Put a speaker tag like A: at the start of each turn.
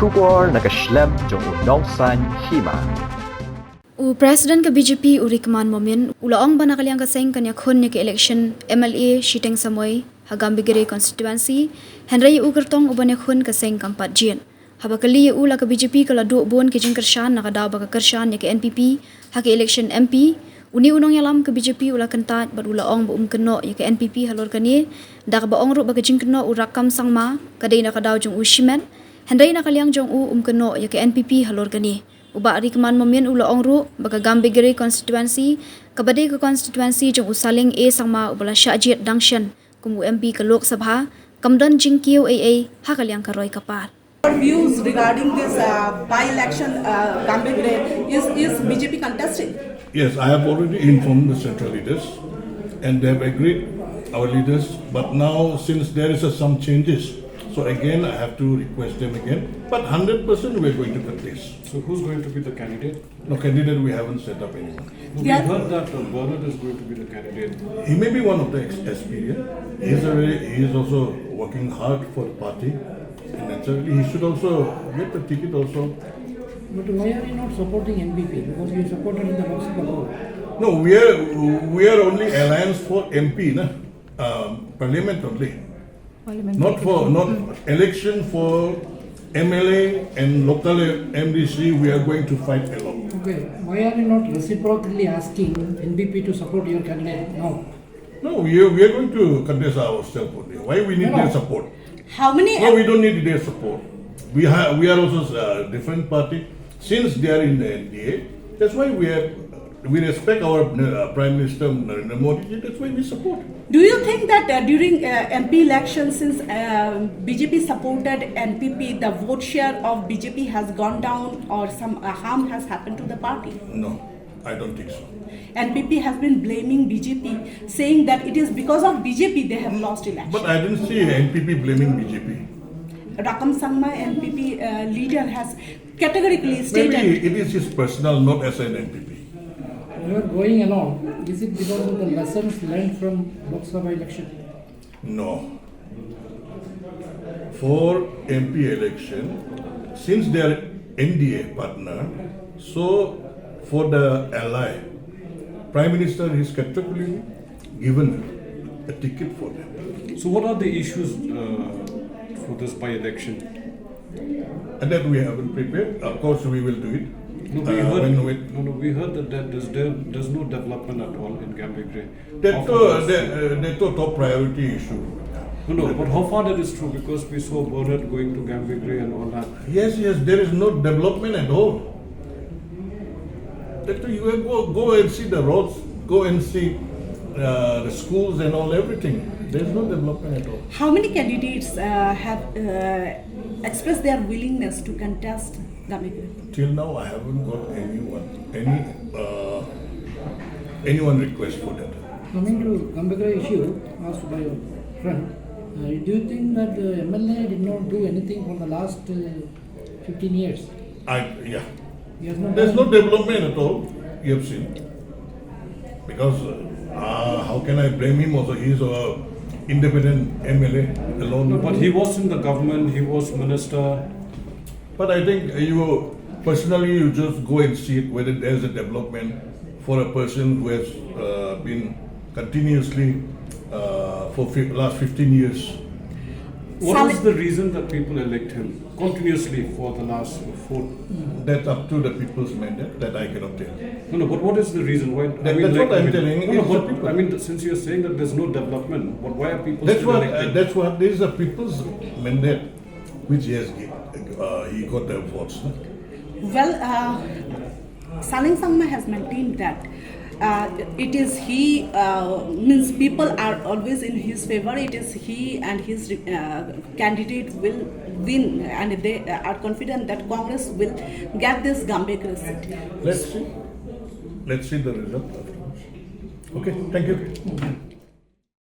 A: Shubor nakaslem jong unongsan Hima.
B: President ka BJP Rikman Momin ulaong ba nakaliang kaseng kanya khon ni election MLA Shiteng Samoy ha Gambegre constituency Henry Kyrtong ubanya khon kaseng kampat jien habakali ula ka BJP kala du bon ke jingkershan nakadaw ba ka kershan ni NPP ha election MP uni unong yalam ke BJP ula kentat bad ulaong ba keno ya ke NPP halor kani dak ba ong ru ba ka jingkeno urakam sangma kadai nakadaw jong ushimen Henry nakaliang jong keno ya ke NPP halor kani Uba Rikman Momin ula ongru baga Gambegre constituency kabade ka constituency jong Saleng A sangma ubala Shajit Dangshan kumu MP ka Lok Sabha kamdan jing Kiew AA hakaliang karoy kapar.
C: Your views regarding this by-election Gambegre is BJP contesting?
D: Yes, I have already informed the central leaders and they have agreed, our leaders, but now since there is some changes, so again I have to request them again, but 100% we are going to contest.
E: So who's going to be the candidate?
D: No candidate we haven't set up anyone.
E: We heard that Bernard is going to be the candidate.
D: He may be one of the SP. He is also working hard for the party. And naturally he should also get the ticket also.
F: But why are you not supporting NPP? Because you supported in the Lok Sabha vote.
D: No, we are only alliance for MP, parliament only. Not election for MLA and local MDC. We are going to fight alone.
F: Okay, why are you not reciprocally asking NPP to support your candidate now?
D: No, we are going to contest ourselves only. Why we need their support?
C: How many?
D: No, we don't need their support. We are also a different party. Since they are in the NDA, that's why we respect our Prime Minister Narendra Modi. That's why we support.
C: Do you think that during MP elections, since BJP supported NPP, the vote share of BJP has gone down or some harm has happened to the party?
D: No, I don't think so.
C: NPP has been blaming BJP, saying that it is because of BJP they have lost election.
D: But I didn't see NPP blaming BJP.
C: Rakam Sangma NPP leader has categorically stated.
D: Maybe it is his personal, not as an NPP.
F: You are going along. Is it because of the lessons learned from Lok Sabha election?
D: No. For MP election, since they are NDA partner, so for the ally, Prime Minister has categorically given a ticket for them.
E: So what are the issues for this by-election?
D: And that we haven't prepared. Of course, we will do it.
E: No, we heard that there's no development at all in Gambegre.
D: That's a top priority issue.
E: No, but how far that is true? Because we saw Bernard going to Gambegre and all that.
D: Yes, there is no development at all. That you go and see the roads, go and see the schools and all, everything. There is no development at all.
C: How many candidates have expressed their willingness to contest Gambegre?
D: Till now, I haven't got anyone request for that.
F: Coming to Gambegre issue asked by your friend, do you think that the MLA did not do anything for the last 15 years?
D: Yeah.
F: There's
D: no development at all, you have seen. Because how can I blame him also? He's an independent MLA alone.
E: No, but he was in the government, he was minister.
D: But I think you just go and see it, whether there's a development for a person who has been continuously for last 15 years.
E: What was the reason that people elect him continuously for the last 4?
D: That's up to the people's mandate, that I cannot tell.
E: No, but what is the reason? Why?
D: That's what I'm telling.
E: I mean, since you're saying that there's no development, but why are people still electing?
D: This is a people's mandate, which he got the votes. No?
C: Well, Saleng Sangma has maintained that it is he, means people are always in his favor. It is he and his candidate will win, and they are confident that Congress will get this Gambegre seat.
D: Let's see the result. Okay, thank you.